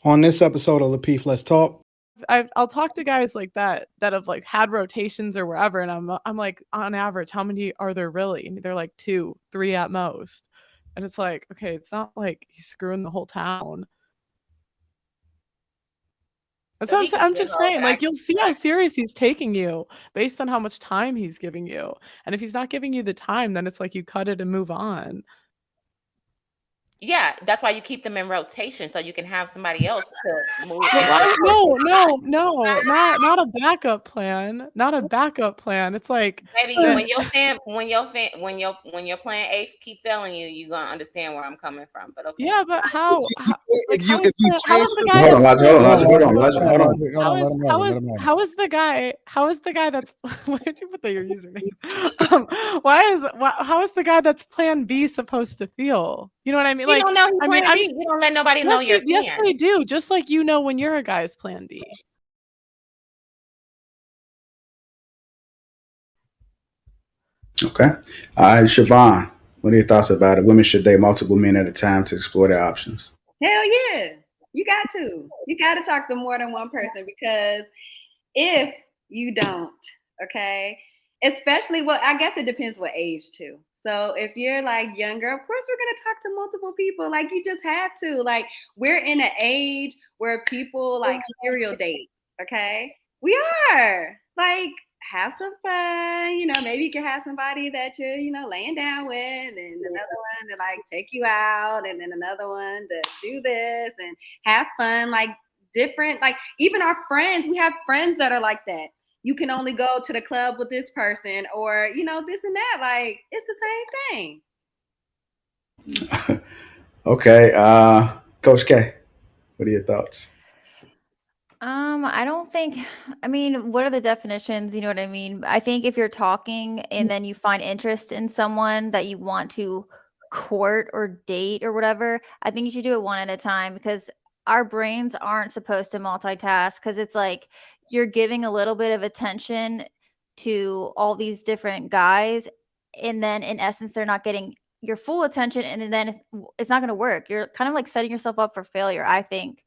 On this episode of Lapeef, Let's Talk. I'll talk to guys like that have like had rotations or wherever, and I'm like, on average, how many are there really? And they're like 2, 3 at most. And it's like, okay, it's not like he's screwing the whole town. That's what I'm just saying. Like, you'll see how serious he's taking you based on how much time he's giving you. And if he's not giving you the time, then it's like you cut it and move on. Yeah, that's why you keep them in rotation so you can have somebody else to move. No, not a backup plan. Not a backup plan. It's like, maybe when your plan A keep failing you, you're gonna understand where I'm coming from. But okay. Yeah, but how is the guy that's why did you put your username? How is the guy that's plan B supposed to feel? You know what I mean? You don't know plan B. You don't let nobody know your plan. Yes, they do. Just like you know when you're a guy's plan B. Okay. All right, Siobhan, what are your thoughts about it? Women should date multiple men at a time to explore their options. Hell yeah. You got to. You got to talk to more than one person, because if you don't, okay, especially, well, I guess it depends what age too. So if you're like younger, of course we're going to talk to multiple people. Like, you just have to. Like, we're in an age where people like serial date, okay? We are. Like, have some fun. You know, maybe you can have somebody that you're, you know, laying down with, and another one to like take you out, and then another one to do this and have fun. Like, different, like, even our friends, we have friends that are like that. You can only go to the club with this person, or, you know, this and that. Like, it's the same thing. Okay. Coach K, what are your thoughts? I don't think, I mean, what are the definitions? You know what I mean? I think if you're talking and then you find interest in someone that you want to court or date or whatever, I think you should do it one at a time, because our brains aren't supposed to multitask, because it's like you're giving a little bit of attention to all these different guys, and then in essence they're not getting your full attention, and then it's not going to work. You're kind of like setting yourself up for failure, I think.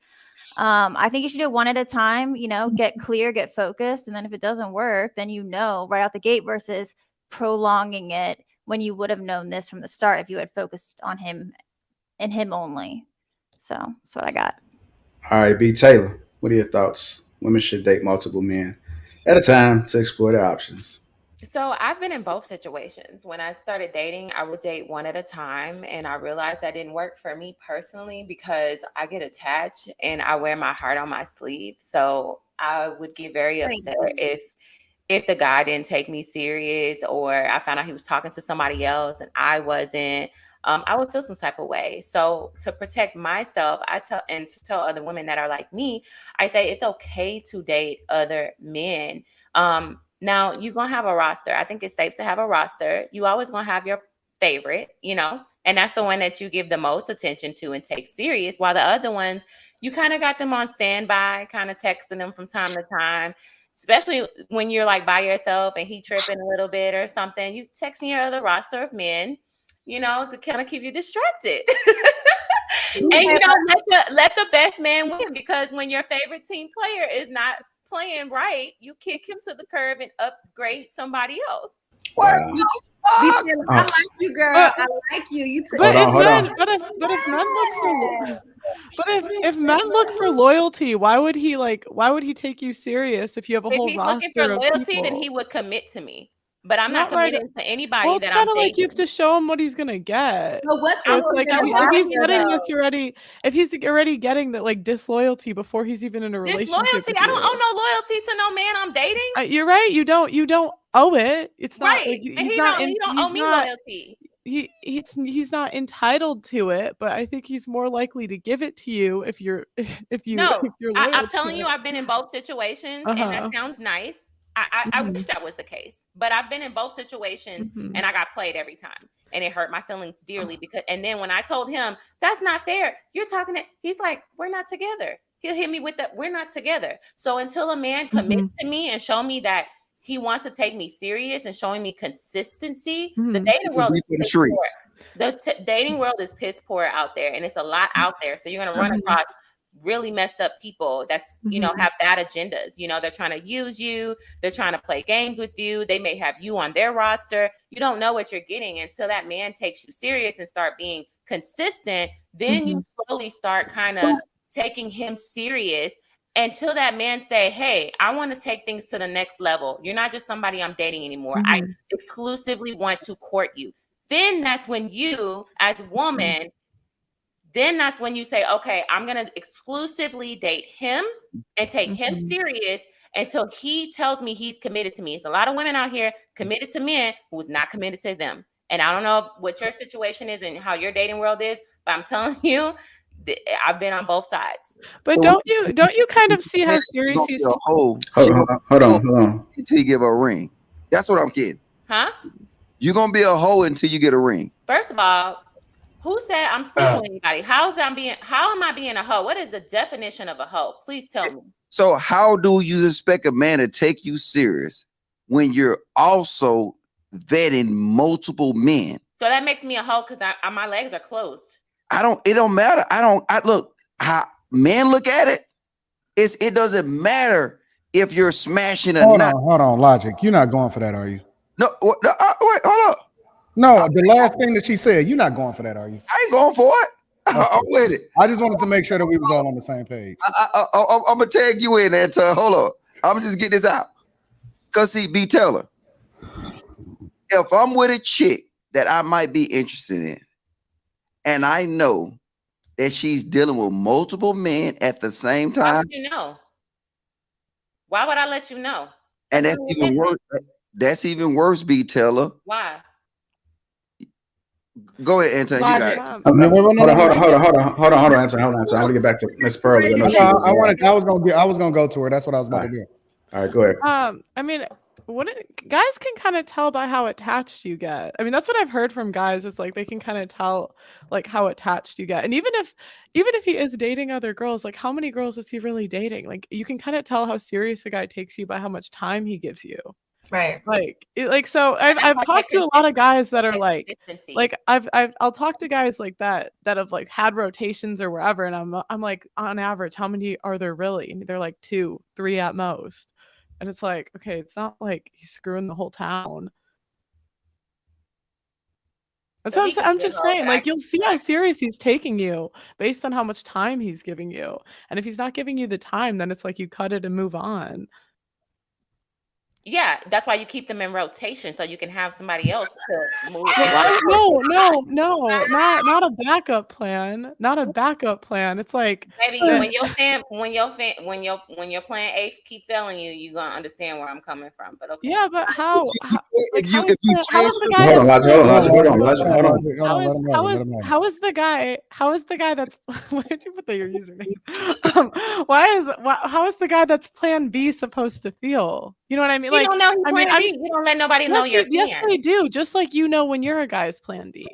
I think you should do it one at a time, you know, get clear, get focused. And then if it doesn't work, then you know right out the gate, versus prolonging it when you would have known this from the start if you had focused on him and him only. So that's what I got. All right, B. Taylor, what are your thoughts? Women should date multiple men at a time to explore their options. So I've been in both situations. When I started dating, I would date one at a time, and I realized that didn't work for me personally, because I get attached and I wear my heart on my sleeve. So I would get very upset if the guy didn't take me serious, or I found out he was talking to somebody else and I wasn't. I would feel some type of way. So to protect myself, to tell other women that are like me, I say it's okay to date other men. Now, you're going to have a roster. I think it's safe to have a roster. You always going to have your favorite, you know, and that's the one that you give the most attention to and take serious, while the other ones, you kind of got them on standby, kind of texting them from time to time, especially when you're like by yourself and he tripping a little bit or something. You texting your other roster of men, you know, to kind of keep you distracted. And, you know, let the best man win, because when your favorite team player is not playing right, you kick him to the curb and upgrade somebody else. Wow. I like you, girl. I like you. If men look for loyalty, why would he take you serious if you have a whole roster of people? If he's looking for loyalty, then he would commit to me. But I'm not committing to anybody that I'm dating. It's kind of like you have to show him what he's gonna get. But what's like if he's getting this already, if he's already getting that like disloyalty before he's even in a relationship. Disloyalty? I don't owe no loyalty to no man I'm dating. You're right. You don't owe it. It's not right. Like, he don't owe me loyalty. He's not entitled to it, but I think he's more likely to give it to you if you're I'm telling you, I've been in both situations, and that sounds nice. I wish that was the case, but I've been in both situations and I got played every time, and it hurt my feelings dearly, and then when I told him that's not fair, you're talking to, he's like, we're not together. He'll hit me with that, we're not together. So until a man commits to me and show me that he wants to take me serious and showing me consistency, the dating world is piss poor. The dating world is piss poor out there, and it's a lot out there. So you're going to run across really messed up people that's, you know, have bad agendas. You know, they're trying to use you. They're trying to play games with you. They may have you on their roster. You don't know what you're getting until that man takes you serious and start being consistent. Then you slowly start kind of taking him serious until that man say, hey, I want to take things to the next level. You're not just somebody I'm dating anymore. I exclusively want to court you. Then that's when you, as a woman, then that's when you say, okay, I'm going to exclusively date him and take him serious until he tells me he's committed to me. There's a lot of women out here committed to men who's not committed to them. And I don't know what your situation is and how your dating world is, but I'm telling you, I've been on both sides. But don't you kind of see how serious he's hold on until you give her a ring? That's what I'm getting. Huh? You're gonna be a hoe until you get a ring. First of all, who said I'm sleeping with anybody? How am I being a hoe? What is the definition of a hoe? Please tell me. So how do you expect a man to take you serious when you're also vetting multiple men? So that makes me a hoe because my legs are closed. It don't matter. I look how men look at it. It doesn't matter if you're smashing or not. Hold on, Logic. You're not going for that, are you? No, wait, hold up. No, the last thing that she said, you're not going for that, are you? I ain't going for it. I'm with it. I just wanted to make sure that we was all on the same page. I'm gonna tag you in there. Hold on. I'm just get this out. Cause see, B Taylor, if I'm with a chick that I might be interested in, and I know that she's dealing with multiple men at the same time. Why would you know? Why would I let you know? And that's even worse. That's even worse, B Taylor. Why? Go ahead, Anton. You got it. Hold on, Anton. I want to get back to Miss Pearl. I was gonna go to her. That's what I was about to do. All right, go ahead. I mean, guys can kind of tell by how attached you get. I mean, that's what I've heard from guys. Is like they can kind of tell like how attached you get. And even if he is dating other girls, like how many girls is he really dating? Like you can kind of tell how serious a guy takes you by how much time he gives you. Right. So I've talked to a lot of guys that are like I'll talk to guys like that have like had rotations or wherever, and I'm like, on average, how many are there really? And they're like 2, 3 at most. And it's like, okay, it's not like he's screwing the whole town. So I'm just saying, like, you'll see how serious he's taking you based on how much time he's giving you. And if he's not giving you the time, then it's like you cut it and move on. Yeah, that's why you keep them in rotation so you can have somebody else to move. No, not a backup plan. Not a backup plan. It's like maybe when your plan A keep failing you, you're gonna understand where I'm coming from. But okay. Yeah, but how is the guy that's why did you put your username? How is the guy that's plan B supposed to feel? You know what I mean? You don't know plan B. You don't let nobody know your plan. Yes, they do. Just like you know when you're a guy's plan B.